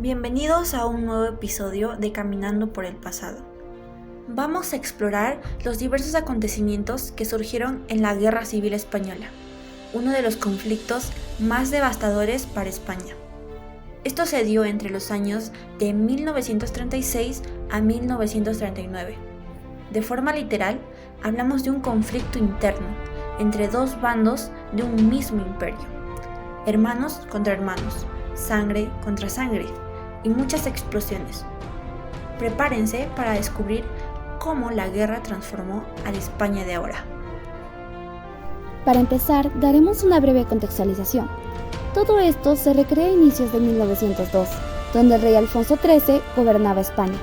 Bienvenidos a un nuevo episodio de Caminando por el Pasado. Vamos a explorar los diversos acontecimientos que surgieron en la Guerra Civil Española, uno de los conflictos más devastadores para España. Esto se dio entre los años de 1936 a 1939. De forma literal, hablamos de un conflicto interno entre dos bandos de un mismo imperio. Hermanos contra hermanos, sangre contra sangre y muchas explosiones. Prepárense para descubrir cómo la guerra transformó a la España de ahora. Para empezar, daremos una breve contextualización. Todo esto se recrea a inicios de 1902, donde el rey Alfonso XIII gobernaba España.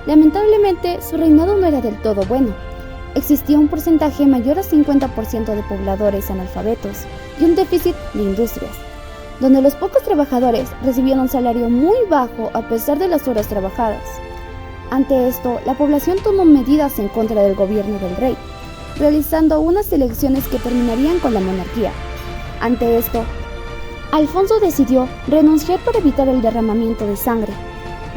Lamentablemente, su reinado no era del todo bueno. Existía un porcentaje mayor a 50% de pobladores analfabetos y un déficit de industrias, donde los pocos trabajadores recibían un salario muy bajo a pesar de las horas trabajadas. Ante esto, la población tomó medidas en contra del gobierno del rey, realizando unas elecciones que terminarían con la monarquía. Ante esto, Alfonso decidió renunciar para evitar el derramamiento de sangre,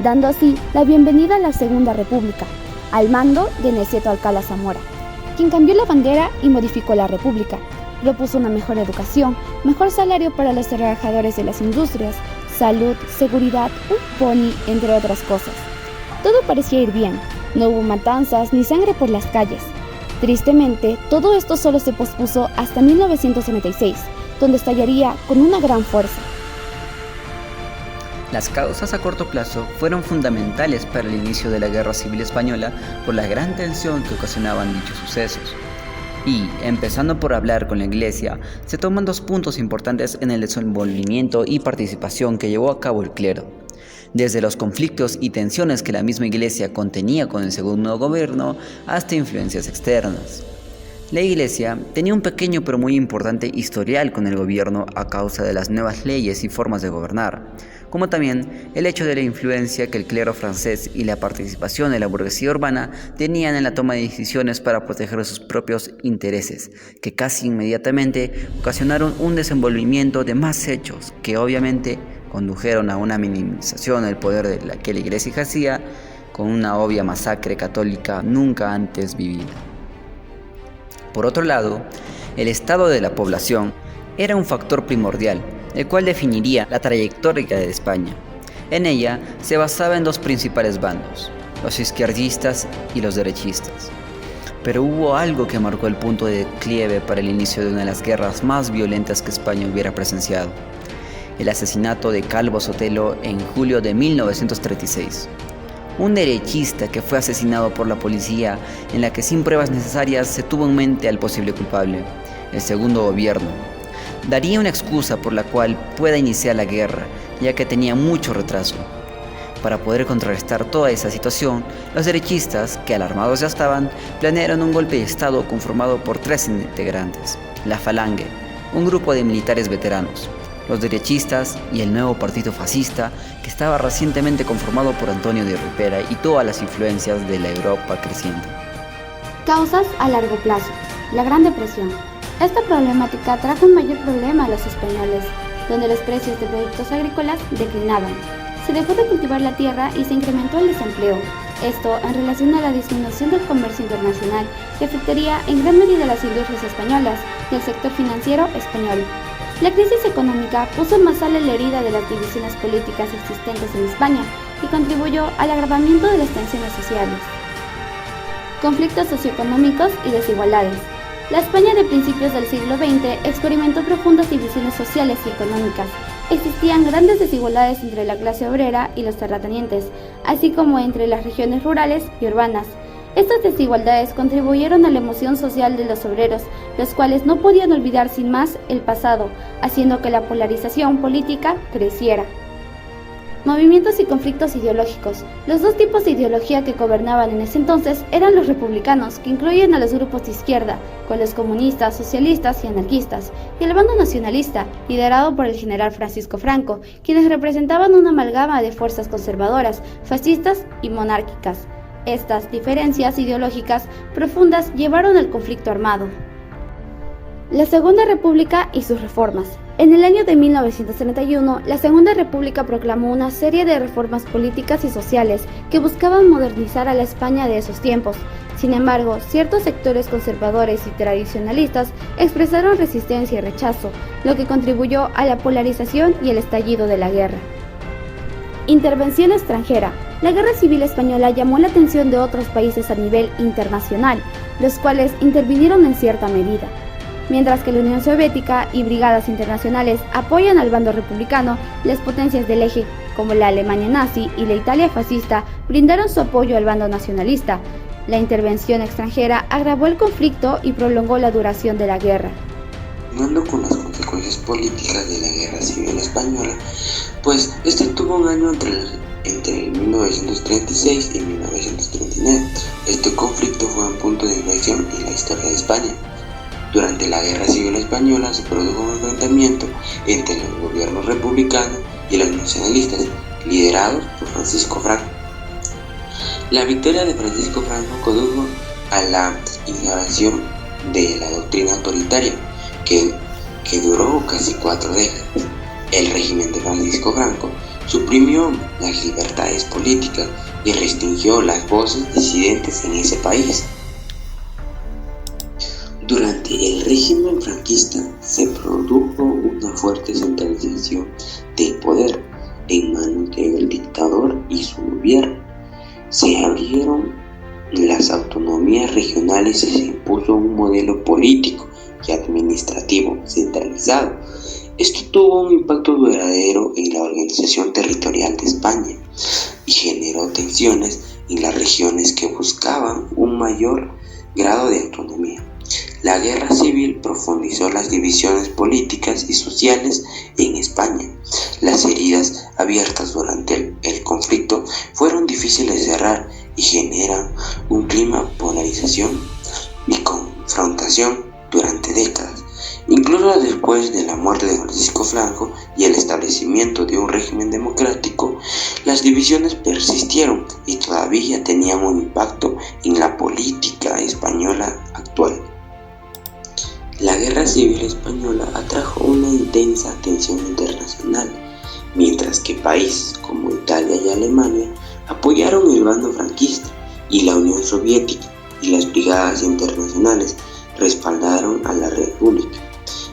dando así la bienvenida a la Segunda República, al mando de Niceto Alcalá Zamora, quien cambió la bandera y modificó la república. Propuso una mejor educación, mejor salario para los trabajadores de las industrias, salud, seguridad, un pony, entre otras cosas. Todo parecía ir bien, no hubo matanzas ni sangre por las calles. Tristemente, todo esto solo se pospuso hasta 1976, donde estallaría con una gran fuerza. Las causas a corto plazo fueron fundamentales para el inicio de la Guerra Civil Española por la gran tensión que ocasionaban dichos sucesos. Y, empezando por hablar con la Iglesia, se toman dos puntos importantes en el desenvolvimiento y participación que llevó a cabo el clero. Desde los conflictos y tensiones que la misma Iglesia contenía con el segundo gobierno hasta influencias externas. La Iglesia tenía un pequeño pero muy importante historial con el gobierno a causa de las nuevas leyes y formas de gobernar, como también el hecho de la influencia que el clero francés y la participación de la burguesía urbana tenían en la toma de decisiones para proteger sus propios intereses, que casi inmediatamente ocasionaron un desenvolvimiento de más hechos que obviamente condujeron a una minimización del poder de la que la Iglesia ejercía, con una obvia masacre católica nunca antes vivida. Por otro lado, el estado de la población era un factor primordial, el cual definiría la trayectoria de España. En ella se basaba en dos principales bandos, los izquierdistas y los derechistas. Pero hubo algo que marcó el punto de declive para el inicio de una de las guerras más violentas que España hubiera presenciado: el asesinato de Calvo Sotelo en julio de 1936. Un derechista que fue asesinado por la policía, en la que sin pruebas necesarias se tuvo en mente al posible culpable, el segundo gobierno. Daría una excusa por la cual pueda iniciar la guerra, ya que tenía mucho retraso. Para poder contrarrestar toda esa situación, los derechistas, que alarmados ya estaban, planearon un golpe de estado conformado por tres integrantes: la Falange, un grupo de militares veteranos, los derechistas y el nuevo partido fascista, que estaba recientemente conformado por Antonio de Ripera y todas las influencias de la Europa creciente. Causas a largo plazo. La Gran Depresión. Esta problemática trajo un mayor problema a los españoles, donde los precios de productos agrícolas declinaban. Se dejó de cultivar la tierra y se incrementó el desempleo. Esto en relación a la disminución del comercio internacional, que afectaría en gran medida a las industrias españolas y al sector financiero español. La crisis económica puso más sal en la herida de las divisiones políticas existentes en España y contribuyó al agravamiento de las tensiones sociales. Conflictos socioeconómicos y desigualdades. La España de principios del siglo XX experimentó profundas divisiones sociales y económicas. Existían grandes desigualdades entre la clase obrera y los terratenientes, así como entre las regiones rurales y urbanas. Estas desigualdades contribuyeron a la emoción social de los obreros, los cuales no podían olvidar sin más el pasado, haciendo que la polarización política creciera. Movimientos y conflictos ideológicos. Los dos tipos de ideología que gobernaban en ese entonces eran los republicanos, que incluyen a los grupos de izquierda, con los comunistas, socialistas y anarquistas, y el bando nacionalista, liderado por el general Francisco Franco, quienes representaban una amalgama de fuerzas conservadoras, fascistas y monárquicas. Estas diferencias ideológicas profundas llevaron al conflicto armado. La Segunda República y sus reformas. En el año de 1931, la Segunda República proclamó una serie de reformas políticas y sociales que buscaban modernizar a la España de esos tiempos. Sin embargo, ciertos sectores conservadores y tradicionalistas expresaron resistencia y rechazo, lo que contribuyó a la polarización y el estallido de la guerra. Intervención extranjera. La Guerra Civil Española llamó la atención de otros países a nivel internacional, los cuales intervinieron en cierta medida. Mientras que la Unión Soviética y brigadas internacionales apoyan al bando republicano, las potencias del eje, como la Alemania nazi y la Italia fascista, brindaron su apoyo al bando nacionalista. La intervención extranjera agravó el conflicto y prolongó la duración de la guerra. Continuando con las consecuencias políticas de la Guerra Civil Española, pues este tuvo un año entre 1936 y 1939. Este conflicto fue un punto de inflexión en la historia de España. Durante la Guerra Civil Española se produjo un enfrentamiento entre los gobiernos republicanos y los nacionalistas, liderados por Francisco Franco. La victoria de Francisco Franco condujo a la instauración de la doctrina autoritaria, que duró casi 4 décadas. El régimen de Francisco Franco suprimió las libertades políticas y restringió las voces disidentes en ese país. Durante el régimen franquista se produjo una fuerte centralización del poder en manos del dictador y su gobierno. Se abrieron las autonomías regionales y se impuso un modelo político y administrativo centralizado. Esto tuvo un impacto duradero en la organización territorial de España y generó tensiones en las regiones que buscaban un mayor grado de autonomía. La guerra civil profundizó las divisiones políticas y sociales en España. Las heridas abiertas durante el conflicto fueron difíciles de cerrar y generan un clima de polarización y confrontación durante décadas. Incluso después de la muerte de Francisco Franco y el establecimiento de un régimen democrático, las divisiones persistieron y todavía tenían un impacto en la política española actual. La Guerra Civil Española atrajo una intensa atención internacional, mientras que países como Italia y Alemania apoyaron el bando franquista y la Unión Soviética y las brigadas internacionales respaldaron a la República.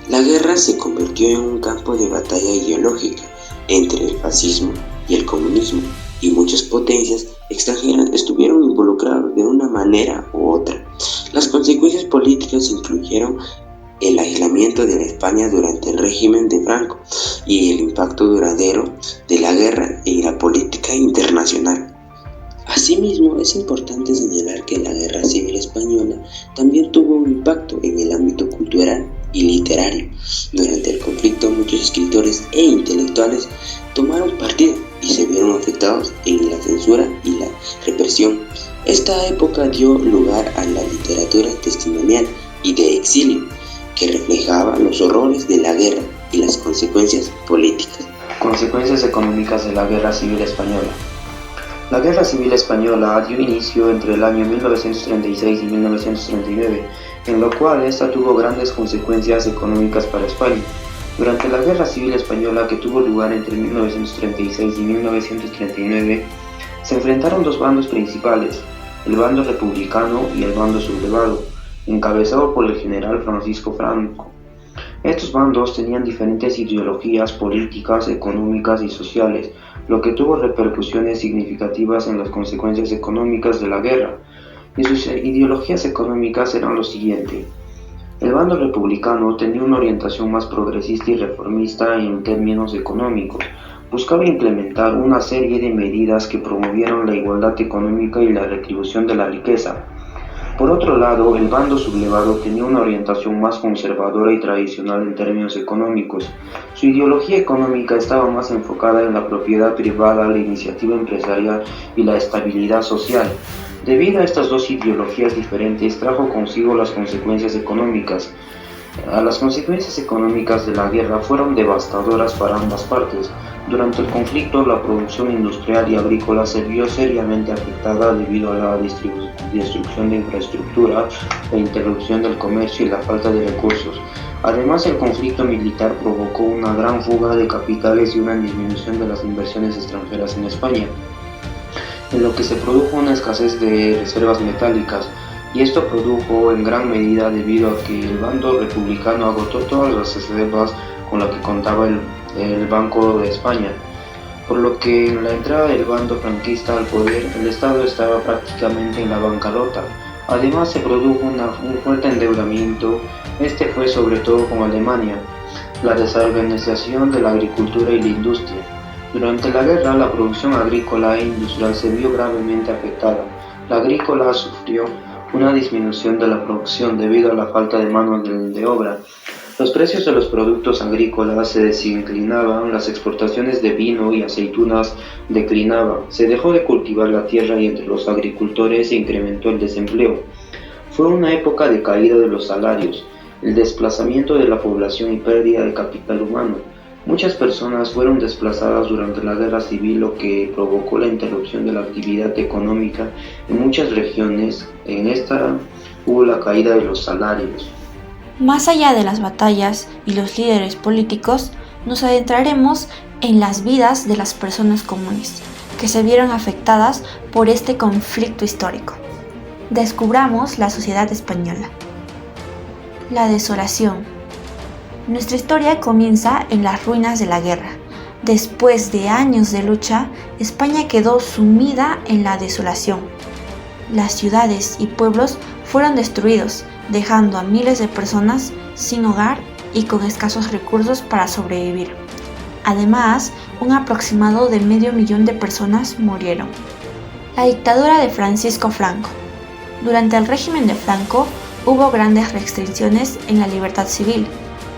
La guerra se convirtió en un campo de batalla ideológica entre el fascismo y el comunismo, y muchas potencias extranjeras estuvieron involucradas de una manera u otra. Las consecuencias políticas incluyeron el aislamiento de la España durante el régimen de Franco y el impacto duradero de la guerra en la política internacional. Asimismo, es importante señalar que la Guerra Civil Española también tuvo un impacto en el ámbito cultural y literario. Durante el conflicto, muchos escritores e intelectuales tomaron partido y se vieron afectados en la censura y la represión. Esta época dio lugar a la literatura testimonial y de exilio, que reflejaba los horrores de la guerra y las consecuencias políticas. Consecuencias económicas de la Guerra Civil Española. La Guerra Civil Española dio inicio entre el año 1936 y 1939, en lo cual esta tuvo grandes consecuencias económicas para España. Durante la Guerra Civil Española, que tuvo lugar entre 1936 y 1939, se enfrentaron dos bandos principales, el bando republicano y el bando sublevado, encabezado por el general Francisco Franco. Estos bandos tenían diferentes ideologías políticas, económicas y sociales, lo que tuvo repercusiones significativas en las consecuencias económicas de la guerra. Y sus ideologías económicas eran lo siguiente. El bando republicano tenía una orientación más progresista y reformista en términos económicos. Buscaba implementar una serie de medidas que promovieran la igualdad económica y la retribución de la riqueza. Por otro lado, el bando sublevado tenía una orientación más conservadora y tradicional en términos económicos. Su ideología económica estaba más enfocada en la propiedad privada, la iniciativa empresarial y la estabilidad social. Debido a estas dos ideologías diferentes, trajo consigo las consecuencias económicas. Las consecuencias económicas de la guerra fueron devastadoras para ambas partes. Durante el conflicto, la producción industrial y agrícola se vio seriamente afectada debido a la destrucción de infraestructura, la interrupción del comercio y la falta de recursos. Además, el conflicto militar provocó una gran fuga de capitales y una disminución de las inversiones extranjeras en España, en lo que se produjo una escasez de reservas metálicas, y esto produjo en gran medida debido a que el bando republicano agotó todas las reservas con las que contaba el Banco de España, por lo que en la entrada del bando franquista al poder, el Estado estaba prácticamente en la bancarrota. Además, se produjo un fuerte endeudamiento, este fue sobre todo con Alemania, la desorganización de la agricultura y la industria. Durante la guerra, la producción agrícola e industrial se vio gravemente afectada. La agrícola sufrió una disminución de la producción debido a la falta de mano de obra. Los precios de los productos agrícolas se desinclinaban, las exportaciones de vino y aceitunas declinaban, se dejó de cultivar la tierra y entre los agricultores se incrementó el desempleo. Fue una época de caída de los salarios, el desplazamiento de la población y pérdida de capital humano. Muchas personas fueron desplazadas durante la guerra civil, lo que provocó la interrupción de la actividad económica en muchas regiones. En esta hubo la caída de los salarios. Más allá de las batallas y los líderes políticos, nos adentraremos en las vidas de las personas comunes que se vieron afectadas por este conflicto histórico. Descubramos la sociedad española. La desolación. Nuestra historia comienza en las ruinas de la guerra. Después de años de lucha, España quedó sumida en la desolación. Las ciudades y pueblos fueron destruidos, dejando a miles de personas sin hogar y con escasos recursos para sobrevivir. Además, un aproximado de 500.000 de personas murieron. La dictadura de Francisco Franco. Durante el régimen de Franco, hubo grandes restricciones en la libertad civil.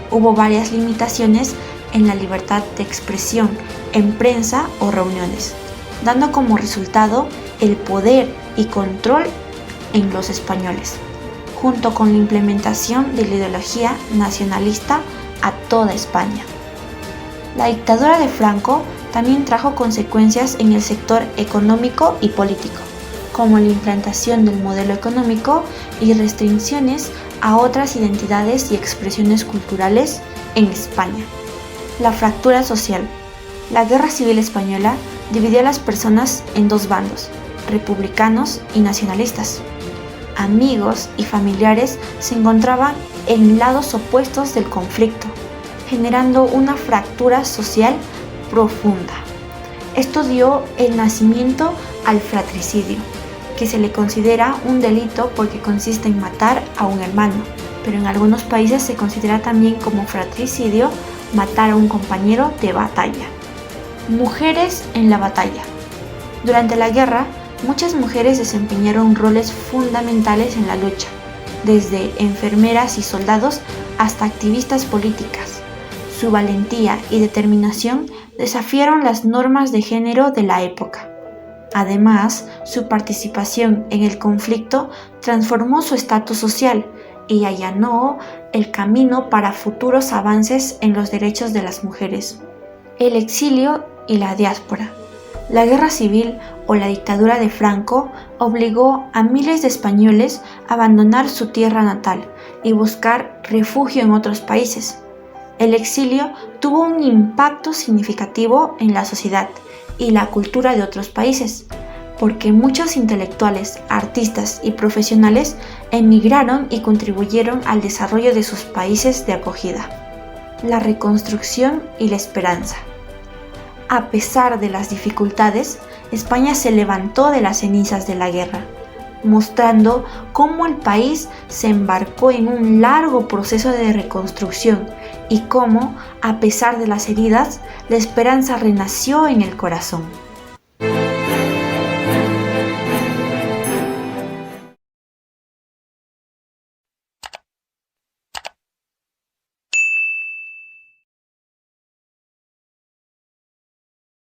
Hubo varias limitaciones en la libertad de expresión, en prensa o reuniones, dando como resultado el poder y control en los españoles, junto con la implementación de la ideología nacionalista a toda España. La dictadura de Franco también trajo consecuencias en el sector económico y político, como la implantación del modelo económico y restricciones a otras identidades y expresiones culturales en España. La fractura social. La Guerra Civil Española dividió a las personas en dos bandos, republicanos y nacionalistas. Amigos y familiares se encontraban en lados opuestos del conflicto, generando una fractura social profunda. Esto dio el nacimiento al fratricidio, que se le considera un delito porque consiste en matar a un hermano, pero en algunos países se considera también como fratricidio matar a un compañero de batalla. Mujeres en la batalla. Durante la guerra, muchas mujeres desempeñaron roles fundamentales en la lucha, desde enfermeras y soldados hasta activistas políticas. Su valentía y determinación desafiaron las normas de género de la época. Además, su participación en el conflicto transformó su estatus social y allanó el camino para futuros avances en los derechos de las mujeres. El exilio y la diáspora. La guerra civil o la dictadura de Franco obligó a miles de españoles a abandonar su tierra natal y buscar refugio en otros países. El exilio tuvo un impacto significativo en la sociedad y la cultura de otros países, porque muchos intelectuales, artistas y profesionales emigraron y contribuyeron al desarrollo de sus países de acogida. La reconstrucción y la esperanza. A pesar de las dificultades, España se levantó de las cenizas de la guerra, mostrando cómo el país se embarcó en un largo proceso de reconstrucción y cómo, a pesar de las heridas, la esperanza renació en el corazón.